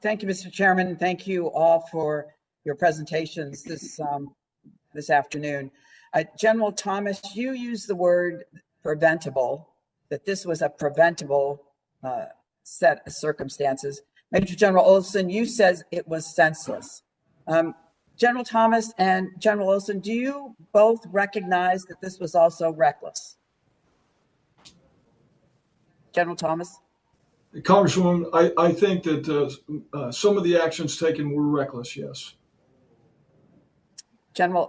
Thank you, Mr. Chairman. Thank you all for your presentations this afternoon. General Thomas, you used the word preventable, that this was a preventable set of circumstances. Major General Olson, you said it was senseless. General Thomas and General Olson, do you both recognize that this was also reckless? General Thomas? Congresswoman, I think that some of the actions taken were reckless, yes.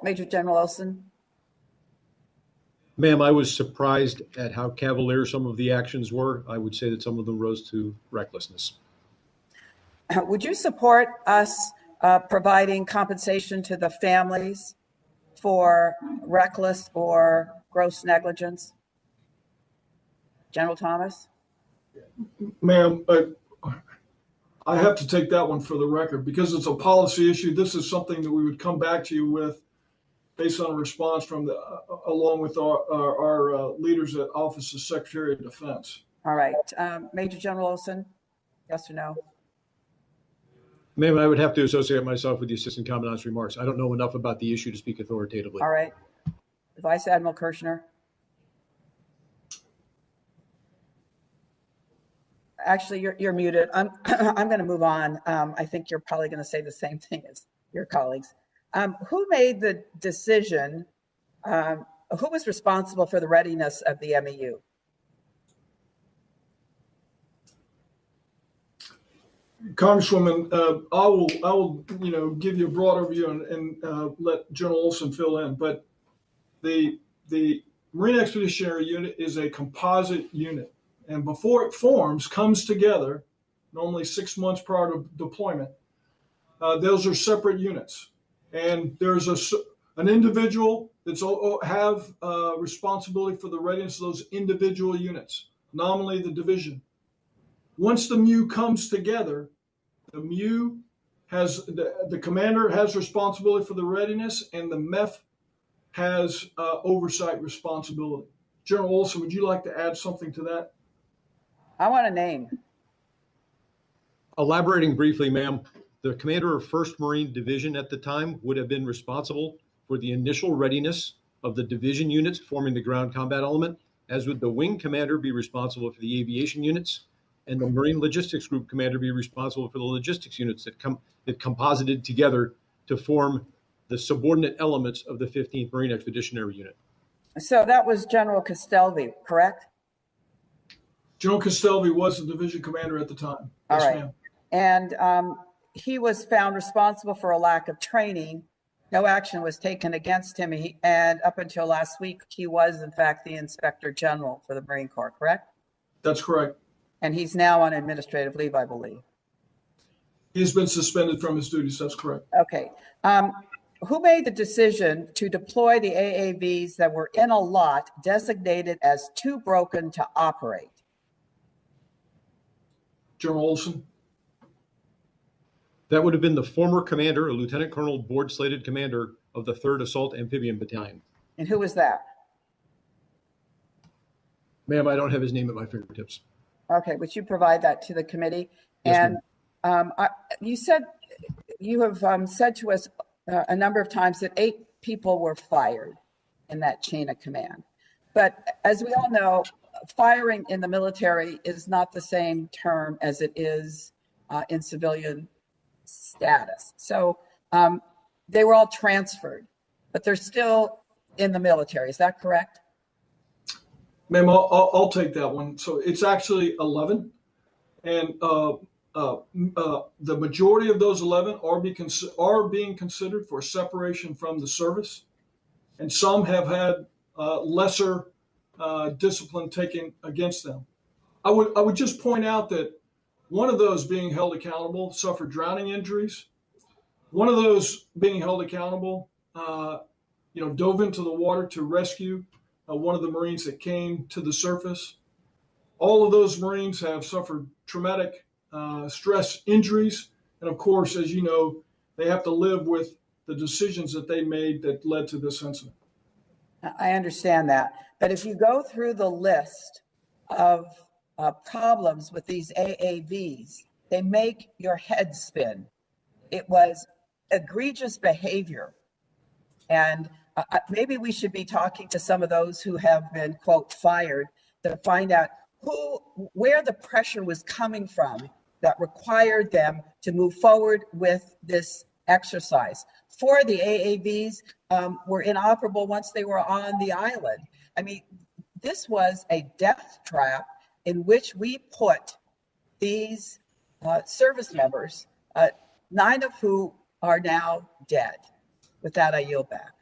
Major General Olson? Ma'am, I was surprised at how cavalier some of the actions were. I would say that some of them rose to recklessness. Would you support us providing compensation to the families for reckless or gross negligence? General Thomas? Ma'am, I have to take that one for the record because it's a policy issue. This is something that we would come back to you with based on a response from along with our leaders at Office of Secretary of Defense. All right. Major General Olson, yes or no? Ma'am, I would have to associate myself with the Assistant Commandant's remarks. I don't know enough about the issue to speak authoritatively. All right. Vice Admiral Kirshner? Actually, you're muted. I'm going to move on. I think you're probably going to say the same thing as your colleagues. Who made the decision? Who was responsible for the readiness of the MEU? Congresswoman, I will give you a broad overview and let General Olson fill in. But the Marine Expeditionary Unit is a composite unit. And before it forms, comes together, normally 6 months prior to deployment, those are separate units. And there's an individual that's have responsibility for the readiness of those individual units, nominally the division. Once the MEU comes together, the MEU has, the commander has responsibility for the readiness and the MEF has oversight responsibility. General Olson, would you like to add something to that? I want a name. Elaborating briefly, ma'am, the commander of 1st Marine Division at the time would have been responsible for the initial readiness of the division units forming the ground combat element, as would the wing commander be responsible for the aviation units, and the Marine Logistics Group commander be responsible for the logistics units that composited together to form the subordinate elements of the 15th Marine Expeditionary Unit. So that was General Castelvi, correct? General Castelvi was the division commander at the time. All yes, right. ma'am. And he was found responsible for a lack of training. No action was taken against him. And up until last week, he was, in fact, the Inspector General for the Marine Corps, correct? That's correct. And he's now on administrative leave, I believe. He's been suspended from his duties. That's correct. Okay. Who made the decision to deploy the AAVs that were in a lot designated as too broken to operate? General Olson. That would have been the former commander, a lieutenant colonel board slated commander of the 3rd Assault Amphibian Battalion. And who was that? Ma'am, I don't have his name at my fingertips. Okay, would you provide that to the committee? Yes, and you have said to us a number of times that 8 people were fired in that chain of command. But as we all know, firing in the military is not the same term as it is in civilian status. So they were all transferred, but they're still in the military. Is that correct? Ma'am, I'll take that one. So it's actually 11, and the majority of those 11 are being considered for separation from the service, and some have had lesser discipline taken against them. I would just point out that one of those being held accountable suffered drowning injuries. One of those being held accountable, dove into the water to rescue one of the Marines that came to the surface. All of those Marines have suffered traumatic stress injuries. And of course, as you know, they have to live with the decisions that they made that led to this incident. I understand that. But if you go through the list of problems with these AAVs, they make your head spin. It was egregious behavior. And maybe we should be talking to some of those who have been, quote, fired to find out where the pressure was coming from that required them to move forward with this exercise. 4 of the AAVs were inoperable once they were on the island. I mean, this was a death trap in which we put these service members, 9 of who are now dead. With that, I yield back.